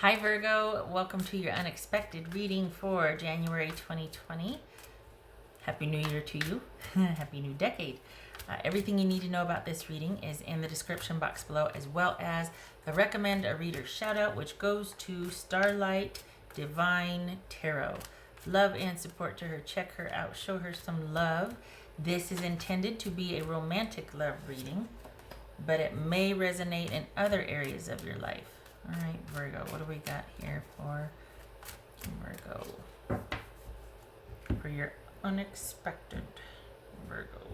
Hi Virgo, welcome to your unexpected reading for January 2020. Happy New Year to you. Happy New Decade. Everything you need to know about this reading is in the description box below, as well as the recommend a reader shout out, which goes to Starlight Divine Tarot. Love and support to her. Check her out. Show her some love. This is intended to be a romantic love reading, but it may resonate in other areas of your life. All right, Virgo, what do we got here for Virgo? For your unexpected Virgo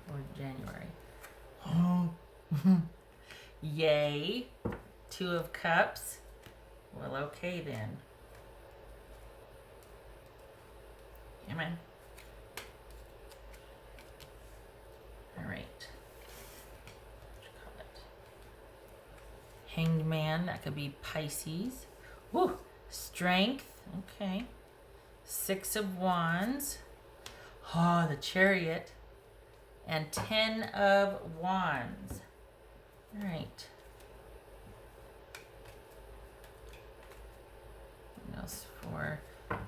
for January. Oh, yay. 2 of Cups. Well, okay then. Amen. All right. Hanged Man, that could be Pisces. Woo! Strength, okay. 6 of Wands. Oh, the Chariot. And 10 of Wands. All right. What else for?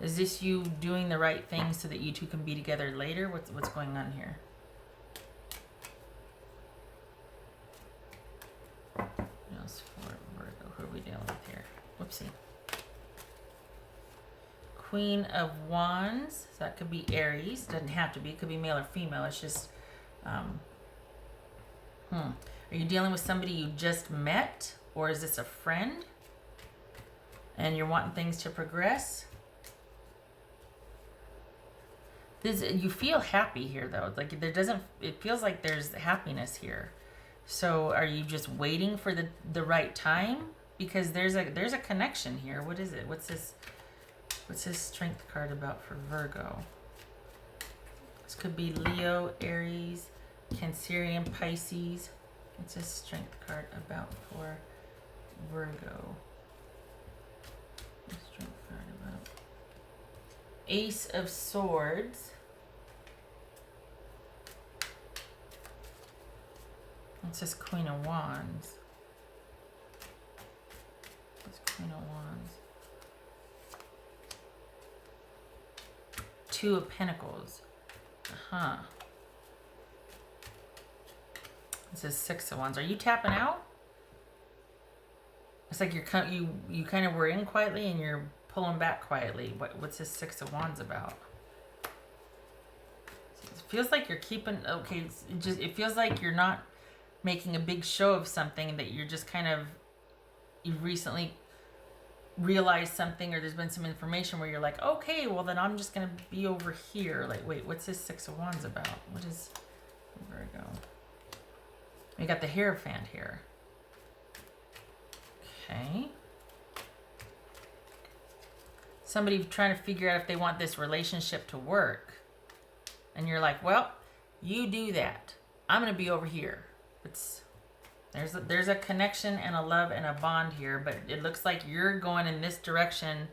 Is this you doing the right thing so that you two can be together later? What's going on here? For Virgo, who are we dealing with here? Whoopsie. Queen of Wands, so that could be Aries. Doesn't have to be. It could be male or female. It's just, Are you dealing with somebody you just met, or is this a friend? And you're wanting things to progress. You feel happy here, though. Like it feels like there's happiness here. So are you just waiting for the right time? Because there's a connection here. What is it? What's this strength card about for Virgo? This could be Leo, Aries, Cancerian, Pisces. What's this strength card about for Virgo? What's strength card about? Ace of Swords. It says Queen of Wands. It's Queen of Wands. 2 of Pentacles. It says 6 of Wands. Are you tapping out? It's like you kind of were in quietly and you're pulling back quietly. What's this 6 of Wands about? It feels like you're keeping. Okay, it feels like you're not making a big show of something, that you're just kind of, you recently realized something, or there's been some information where you're like, okay, well then I'm just gonna be over here. Like, wait, what's this 6 of Wands about? What is Virgo? We got the Hierophant here. Okay. Somebody trying to figure out if they want this relationship to work, and you're like, well, you do that. I'm gonna be over here. There's a connection and a love and a bond here, but it looks like you're going in this direction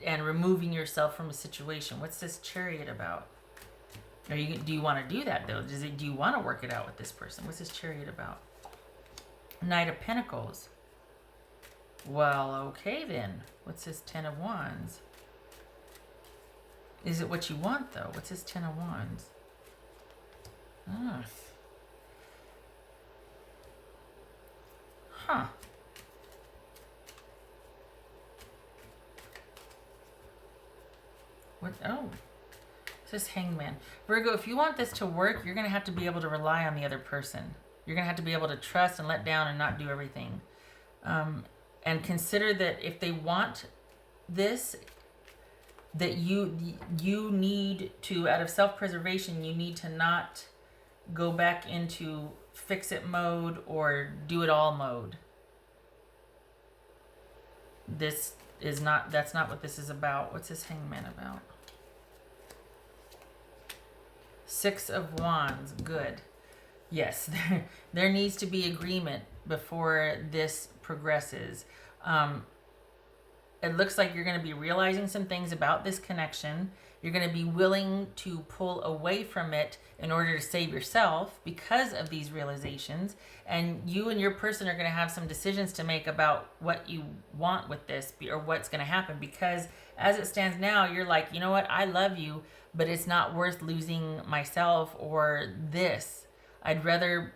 and removing yourself from a situation. What's this Chariot about? Do you want to do that though? Do you want to work it out with this person? What's this Chariot about? Knight of Pentacles. Well, okay then. What's this 10 of Wands? Is it what you want though? What's this 10 of Wands? Huh. What? Oh. This is Hangman. Virgo, if you want this to work, you're going to have to be able to rely on the other person. You're going to have to be able to trust and let down and not do everything. And consider that if they want this, that you need to, out of self-preservation, you need to not go back into fix-it mode or do-it-all mode. That's not what this is about. What's this Hangman about? 6 of Wands. Good. Yes, there needs to be agreement before this progresses. it looks like you're going to be realizing some things about this connection. You're going to be willing to pull away from it in order to save yourself because of these realizations. And you and your person are going to have some decisions to make about what you want with this or what's going to happen. Because as it stands now, you're like, you know what? I love you, but it's not worth losing myself or this. I'd rather,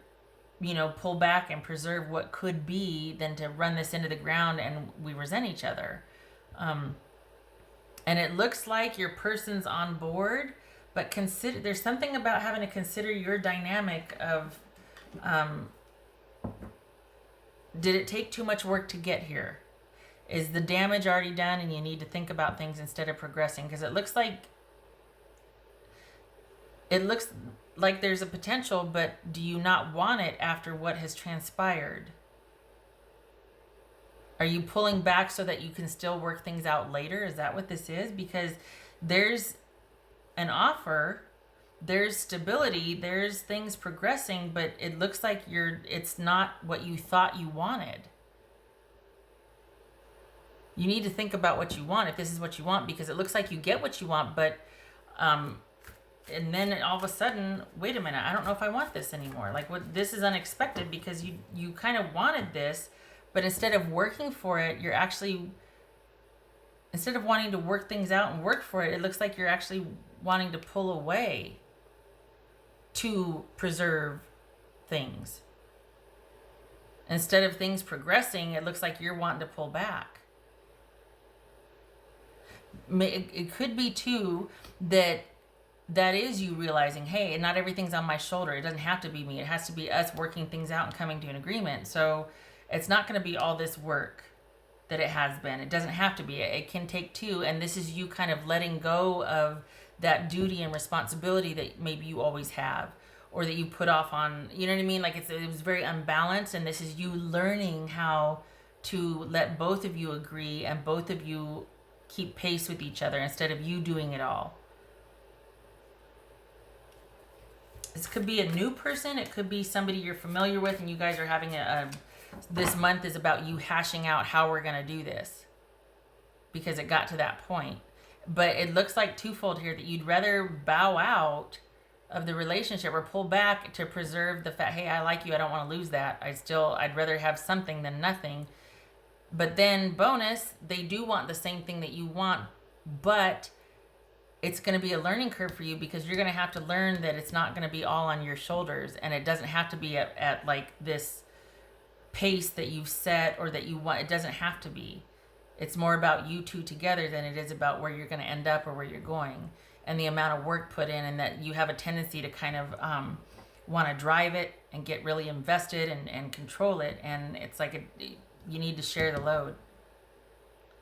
pull back and preserve what could be than to run this into the ground and we resent each other. And it looks like your person's on board, but there's something about having to consider your dynamic of, did it take too much work to get here? Is the damage already done and you need to think about things instead of progressing? Because it looks like there's a potential, but do you not want it after what has transpired? Are you pulling back so that you can still work things out later? Is that what this is? Because there's an offer, there's stability, there's things progressing, but it looks like it's not what you thought you wanted. You need to think about what you want, if this is what you want, because it looks like you get what you want, but and then all of a sudden, wait a minute, I don't know if I want this anymore. This is unexpected because you kind of wanted this. But instead of working for it, instead of wanting to work things out and work for it, it looks like you're actually wanting to pull away to preserve things. Instead of things progressing, it looks like you're wanting to pull back. It could be too that is you realizing, hey, not everything's on my shoulder. It doesn't have to be me. It has to be us working things out and coming to an agreement. So it's not going to be all this work that it has been. It doesn't have to be. It can take two. And this is you kind of letting go of that duty and responsibility that maybe you always have or that you put off on, you know what I mean? It was very unbalanced. And this is you learning how to let both of you agree and both of you keep pace with each other instead of you doing it all. This could be a new person. It could be somebody you're familiar with and you guys are having this month is about you hashing out how we're going to do this because it got to that point. But it looks like twofold here that you'd rather bow out of the relationship or pull back to preserve the fact, hey, I like you. I don't want to lose that. I'd rather have something than nothing. But then bonus, they do want the same thing that you want, but it's going to be a learning curve for you because you're going to have to learn that it's not going to be all on your shoulders and it doesn't have to be at this pace that you've set or that you want. It doesn't have to be. It's more about you two together than it is about where you're going to end up or where you're going and the amount of work put in, and that you have a tendency to kind of want to drive it and get really invested and control it. And it's like you need to share the load.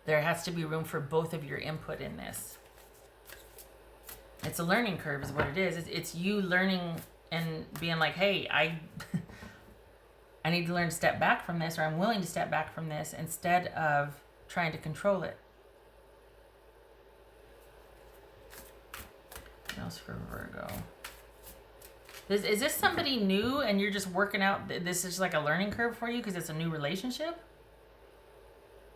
There has to be room for both of your input in this. It's a learning curve is what it is. It's you learning and being like, hey, I need to learn to step back from this, or I'm willing to step back from this instead of trying to control it. What else for Virgo? Is this somebody new and you're just working out, this is like a learning curve for you because it's a new relationship?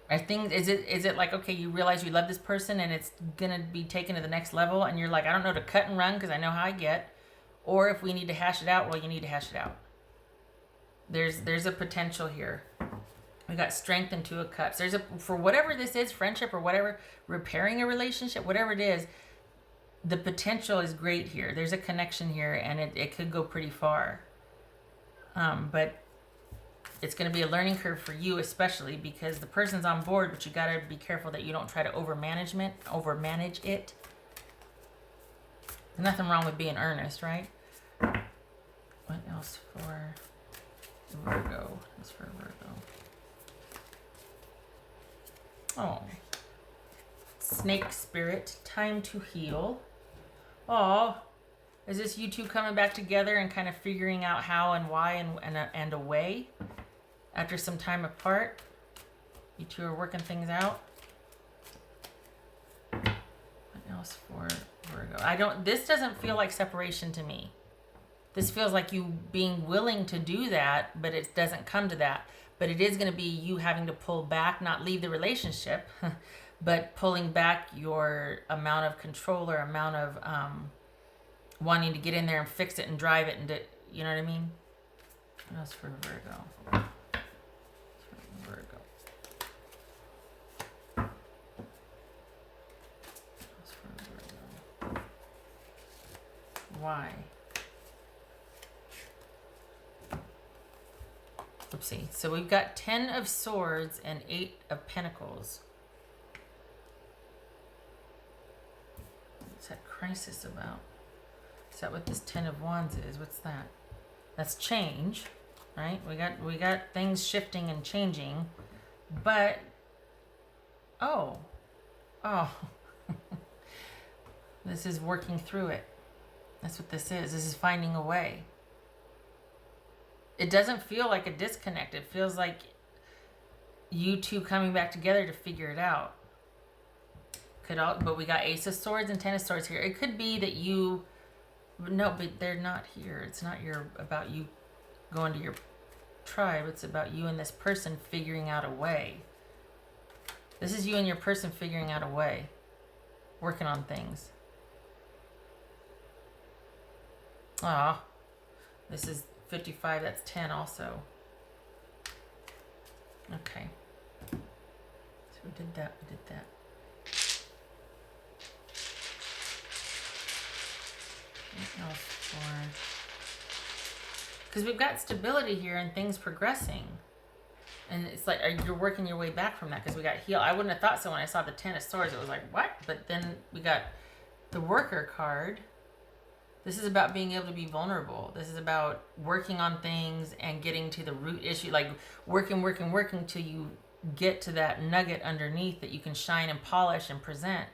I think, is it like, okay, you realize you love this person and it's going to be taken to the next level and you're like, I don't know to cut and run because I know how I get. Or if we need to hash it out, well, you need to hash it out. There's a potential here. We got Strength and Two of Cups. For whatever this is, friendship or whatever, repairing a relationship, whatever it is, the potential is great here. There's a connection here and it could go pretty far. But it's going to be a learning curve for you, especially because the person's on board, but you got to be careful that you don't try to overmanage it. There's nothing wrong with being earnest, right? What else for Virgo? What's for Virgo? Oh. Snake spirit, time to heal. Oh, is this you two coming back together and kind of figuring out how and why and a way after some time apart? You two are working things out. What else for Virgo? This doesn't feel like separation to me. This feels like you being willing to do that, but it doesn't come to that. but it is going to be you having to pull back, not leave the relationship, but pulling back your amount of control or amount of wanting to get in there and fix it and drive it, and you know what I mean? What else for Virgo? Virgo. What's for Virgo? Why? Oopsie. So we've got 10 of Swords and 8 of Pentacles. What's that crisis about? Is that what this 10 of Wands is? What's that? That's change, right? We got things shifting and changing, but oh, this is working through it. That's what this is. This is finding a way. It doesn't feel like a disconnect. It feels like you two coming back together to figure it out. But we got Ace of Swords and 10 of Swords here. It could be that you, no, but they're not here. It's not about you going to your tribe. It's about you and this person figuring out a way. This is you and your person figuring out a way. Working on things. Ah, this is 55, that's 10 also. Okay. So we did that. What else for? Because we've got stability here and things progressing. And it's like, you're working your way back from that, because we got heal. I wouldn't have thought so when I saw the 10 of Swords. It was like, what? But then we got the Worker card. This is about being able to be vulnerable. This is about working on things and getting to the root issue, like working till you get to that nugget underneath that you can shine and polish and present.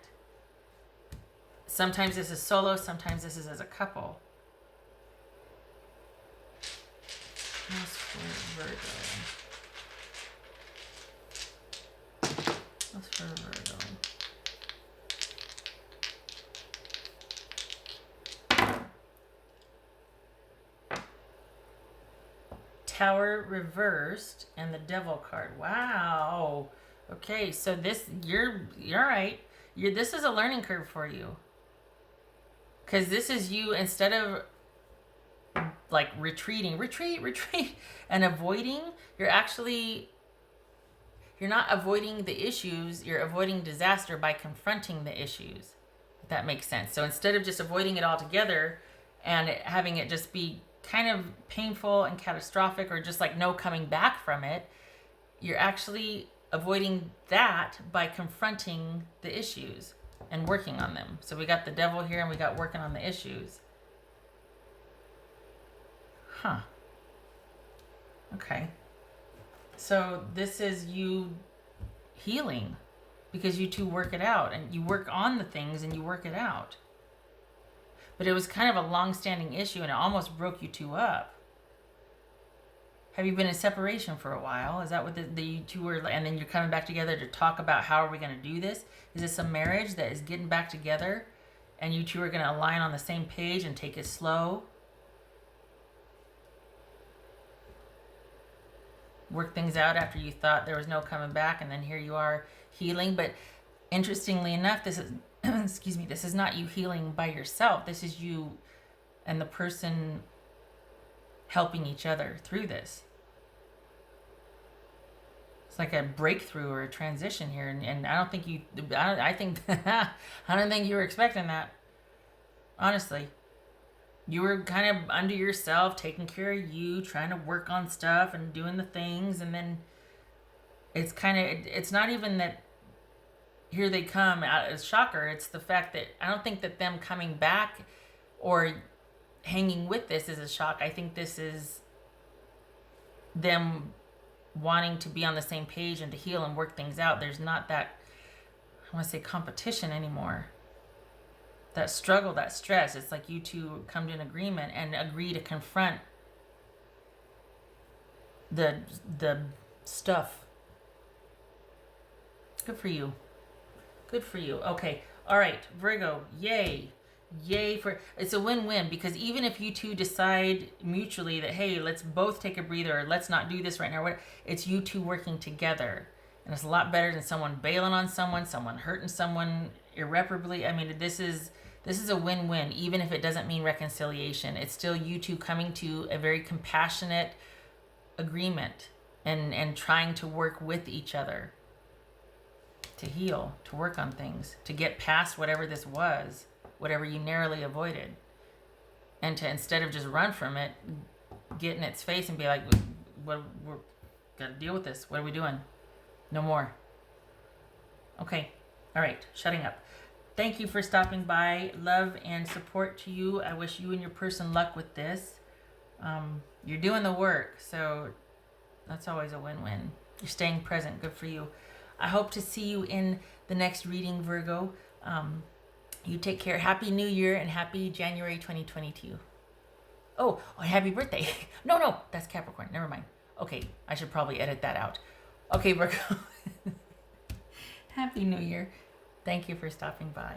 Sometimes this is solo, sometimes this is as a couple. What's for Virgo? What's for Virgo? Tower reversed and the Devil card. Wow. Okay, so this you're right. This is a learning curve for you. Cuz this is you, instead of like retreat and avoiding, you're not avoiding the issues, you're avoiding disaster by confronting the issues. If that makes sense. So instead of just avoiding it altogether and having it just be kind of painful and catastrophic, or just like no coming back from it, you're actually avoiding that by confronting the issues and working on them. So we got the Devil here and we got working on the issues. Huh. Okay. So this is you healing, because you two work it out and you work on the things and you work it out. But it was kind of a long-standing issue and it almost broke you two up. Have you been in separation for a while? Is that what the you two were, and then you're coming back together to talk about how are we going to do this? Is this a marriage that is getting back together and you two are going to align on the same page and take it slow? Work things out after you thought there was no coming back, and then here you are healing. But interestingly enough, this is excuse me, this is not you healing by yourself. This is you and the person helping each other through this. It's like a breakthrough or a transition here, and I don't think you I don't think you were expecting that. Honestly. You were kind of under yourself, taking care of you, trying to work on stuff and doing the things, and then it's not even that here they come out as shocker. It's the fact that I don't think that them coming back or hanging with this is a shock. I think this is them wanting to be on the same page and to heal and work things out. There's not that, I want to say, competition anymore. That struggle, that stress. It's like you two come to an agreement and agree to confront the stuff. Good for you. Good for you. Okay. All right, Virgo. Yay. yay for, it's a win-win, because even if you two decide mutually that, hey, let's both take a breather, or let's not do this right now, it's you two working together. And it's a lot better than someone bailing on someone hurting someone irreparably. I mean, this is a win-win. Even if it doesn't mean reconciliation, it's still you two coming to a very compassionate agreement and trying to work with each other to heal, to work on things, to get past whatever this was, whatever you narrowly avoided. And to, instead of just run from it, get in its face and be like, we're got to deal with this. What are we doing? No more. Okay. All right. Shutting up. Thank you for stopping by. Love and support to you. I wish you and your person luck with this. You're doing the work, so that's always a win-win. You're staying present. Good for you. I hope to see you in the next reading, Virgo. You take care. Happy New Year and happy January 2022. Oh, happy birthday. No, that's Capricorn. Never mind. Okay, I should probably edit that out. Okay, Virgo. Happy New Year. Thank you for stopping by.